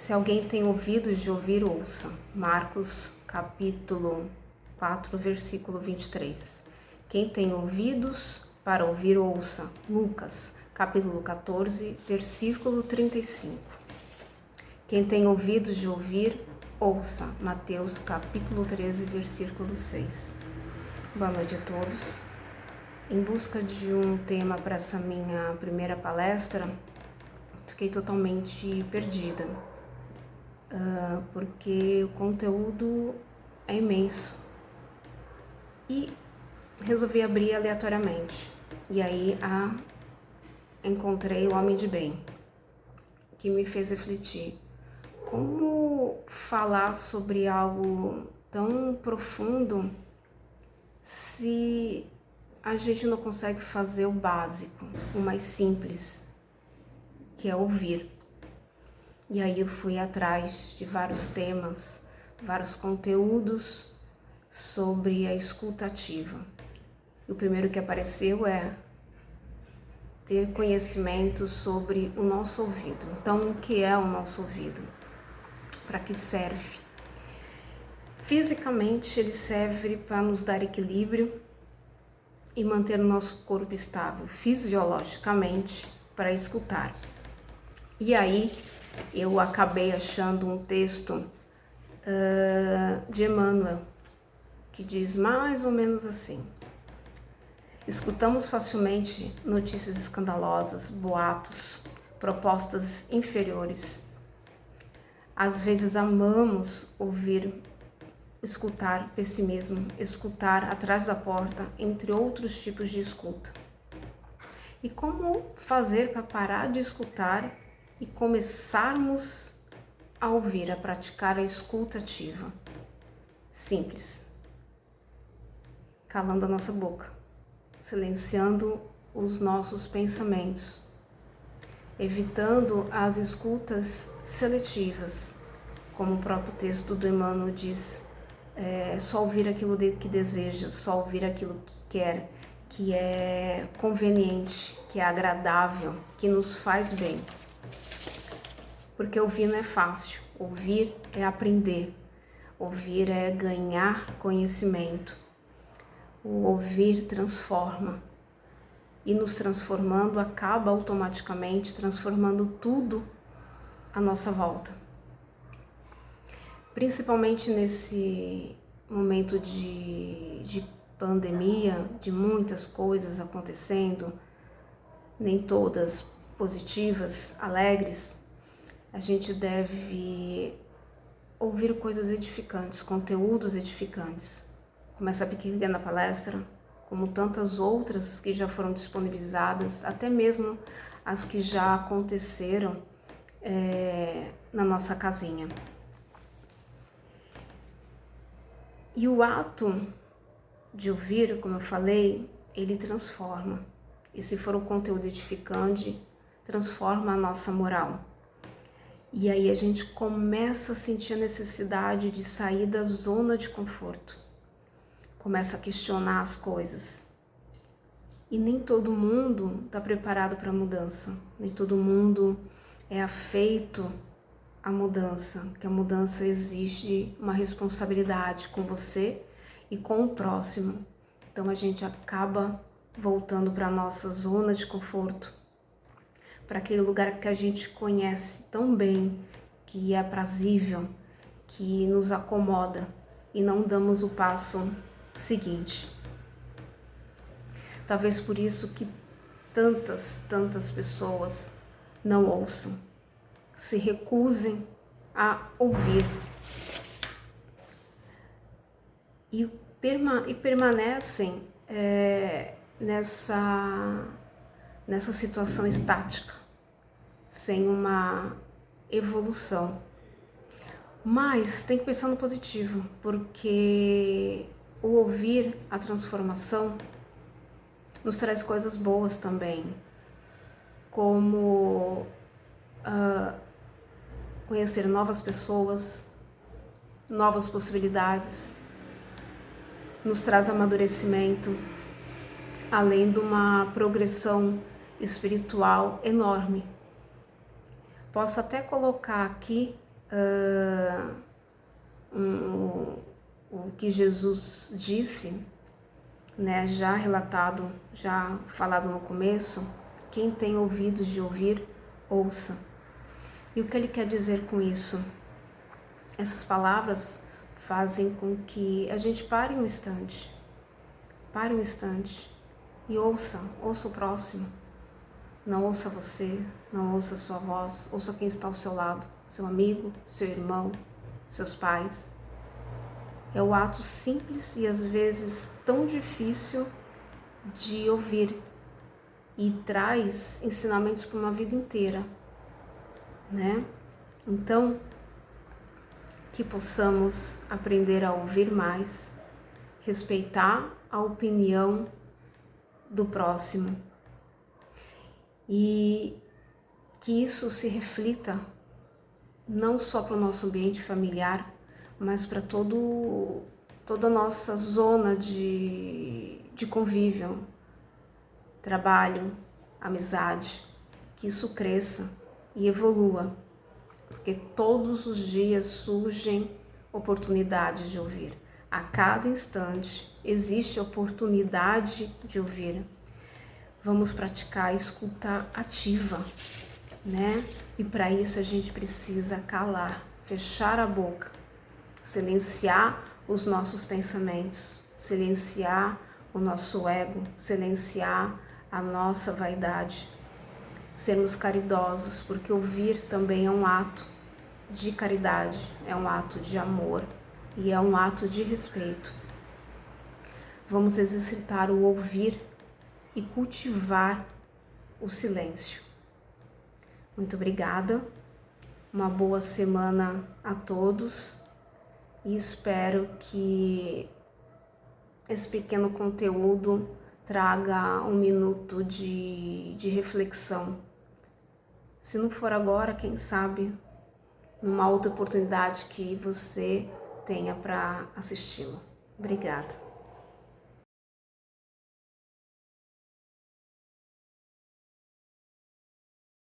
Se alguém tem ouvidos de ouvir, ouça. Marcos, capítulo 4, versículo 23. Quem tem ouvidos para ouvir, ouça. Lucas, capítulo 14, versículo 35. Quem tem ouvidos de ouvir, ouça. Mateus, capítulo 13, versículo 6. Boa noite a todos. Em busca de um tema para essa minha primeira palestra, fiquei totalmente perdida. Porque o conteúdo é imenso e resolvi abrir aleatoriamente. E aí encontrei o Homem de Bem, que me fez refletir. Como falar sobre algo tão profundo se a gente não consegue fazer o básico, o mais simples, que é ouvir? E aí eu fui atrás de vários temas, vários conteúdos sobre a escuta ativa. E o primeiro que apareceu é ter conhecimento sobre o nosso ouvido. Então, o que é o nosso ouvido? Para que serve? Fisicamente, ele serve para nos dar equilíbrio e manter o nosso corpo estável. Fisiologicamente, para escutar. E aí, eu acabei achando um texto de Emmanuel, que diz mais ou menos assim: escutamos facilmente notícias escandalosas, boatos, propostas inferiores. Às vezes amamos escutar pessimismo, escutar atrás da porta, entre outros tipos de escuta. E como fazer para parar de escutar e começarmos a ouvir, a praticar a escuta ativa? Simples. Calando a nossa boca, silenciando os nossos pensamentos, evitando as escutas seletivas, como o próprio texto do Emmanuel diz, só ouvir aquilo que deseja, só ouvir aquilo que quer, que é conveniente, que é agradável, que nos faz bem. Porque ouvir não é fácil, ouvir é aprender, ouvir é ganhar conhecimento, o ouvir transforma, e nos transformando acaba automaticamente transformando tudo à nossa volta. Principalmente nesse momento de pandemia, de muitas coisas acontecendo, nem todas positivas, alegres, a gente deve ouvir coisas edificantes, conteúdos edificantes, como essa pequena palestra, como tantas outras que já foram disponibilizadas, até mesmo as que já aconteceram na nossa casinha. E o ato de ouvir, como eu falei, ele transforma. E se for um conteúdo edificante, transforma a nossa moral. E aí a gente começa a sentir a necessidade de sair da zona de conforto. Começa a questionar as coisas. E nem todo mundo está preparado para a mudança. Nem todo mundo é afeito à mudança. Que a mudança exige uma responsabilidade com você e com o próximo. Então a gente acaba voltando para a nossa zona de conforto, para aquele lugar que a gente conhece tão bem, que é aprazível, que nos acomoda, e não damos o passo seguinte. Talvez por isso que tantas pessoas não ouçam, se recusem a ouvir e permanecem nessa situação estática, sem uma evolução. Mas tem que pensar no positivo, porque o ouvir a transformação nos traz coisas boas também, como conhecer novas pessoas, novas possibilidades, nos traz amadurecimento, além de uma progressão espiritual enorme. Posso até colocar aqui o que Jesus disse, né, já relatado, já falado no começo: quem tem ouvidos de ouvir, ouça. E o que ele quer dizer com isso? Essas palavras fazem com que a gente pare um instante e ouça o próximo. Não ouça você, não ouça a sua voz, ouça quem está ao seu lado, seu amigo, seu irmão, seus pais. É o ato simples e às vezes tão difícil de ouvir e traz ensinamentos para uma vida inteira, né? Então, que possamos aprender a ouvir mais, respeitar a opinião do próximo e que isso se reflita não só para o nosso ambiente familiar, mas para toda a nossa zona de convívio, trabalho, amizade, que isso cresça e evolua, porque todos os dias surgem oportunidades de ouvir. A cada instante existe oportunidade de ouvir. Vamos praticar a escuta ativa, né? E para isso a gente precisa calar, fechar a boca, silenciar os nossos pensamentos, silenciar o nosso ego, silenciar a nossa vaidade, sermos caridosos, porque ouvir também é um ato de caridade, é um ato de amor e é um ato de respeito. Vamos exercitar o ouvir e cultivar o silêncio. Muito obrigada, uma boa semana a todos e espero que esse pequeno conteúdo traga um minuto de reflexão. Se não for agora, quem sabe numa outra oportunidade que você tenha para assisti-lo. Obrigada.